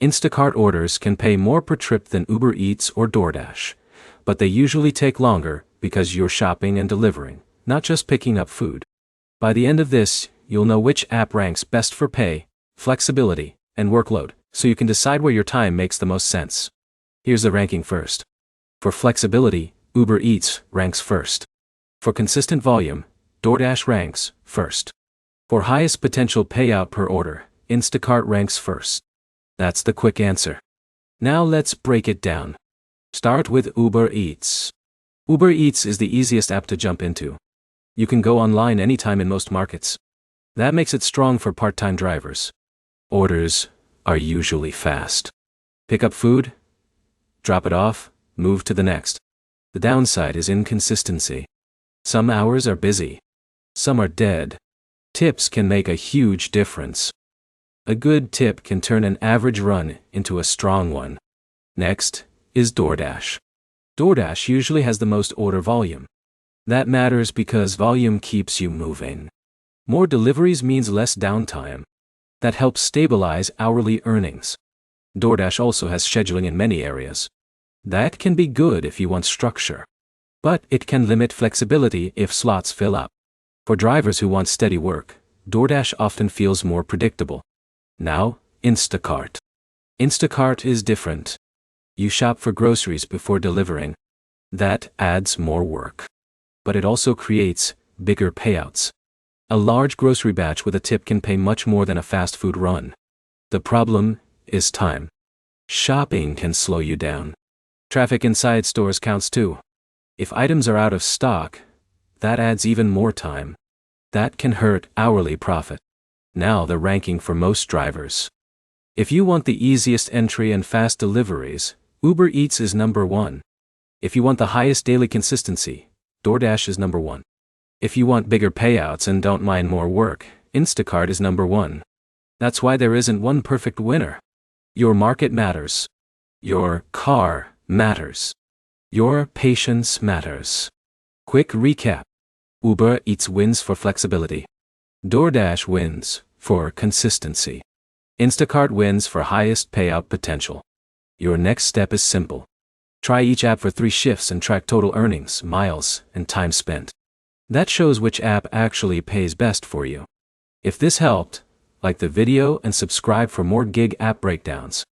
Instacart orders can pay more per trip than Uber Eats or DoorDash, but they usually take longer because you're shopping and delivering, not just picking up food. By the end of this, you'll know which app ranks best for pay, flexibility, and workload, so you can decide where your time makes the most sense. Here's the ranking first. For flexibility, Uber Eats ranks first. For consistent volume, DoorDash ranks first. For highest potential payout per order, Instacart ranks first. That's the quick answer. Now let's break it down. Start with Uber Eats. Uber Eats is the easiest app to jump into. You can go online anytime in most markets. That makes it strong for part-time drivers. Orders are usually fast. Pick up food, drop it off, move to the next. The downside is inconsistency. Some hours are busy. Some are dead. Tips can make a huge difference. A good tip can turn an average run into a strong one. Next is DoorDash. DoorDash usually has the most order volume. That matters because volume keeps you moving. More deliveries means less downtime. That helps stabilize hourly earnings. DoorDash also has scheduling in many areas. That can be good if you want structure. But it can limit flexibility if slots fill up. For drivers who want steady work, DoorDash often feels more predictable. Now, Instacart. Instacart is different. You shop for groceries before delivering. That adds more work. But it also creates bigger payouts. A large grocery batch with a tip can pay much more than a fast food run. The problem is time. Shopping can slow you down. Traffic inside stores counts too. If items are out of stock, that adds even more time. That can hurt hourly profit. Now the ranking for most drivers. If you want the easiest entry and fast deliveries, Uber Eats is number 1. If you want the highest daily consistency, DoorDash is number 1. If you want bigger payouts and don't mind more work, Instacart is number 1. That's why there isn't one perfect winner. Your market matters. Your car matters. Your patience matters. Quick recap. Uber Eats wins for flexibility. DoorDash wins for consistency. Instacart wins for highest payout potential. Your next step is simple. Try each app for 3 shifts and track total earnings, miles, and time spent. That shows which app actually pays best for you. If this helped, like the video and subscribe for more gig app breakdowns.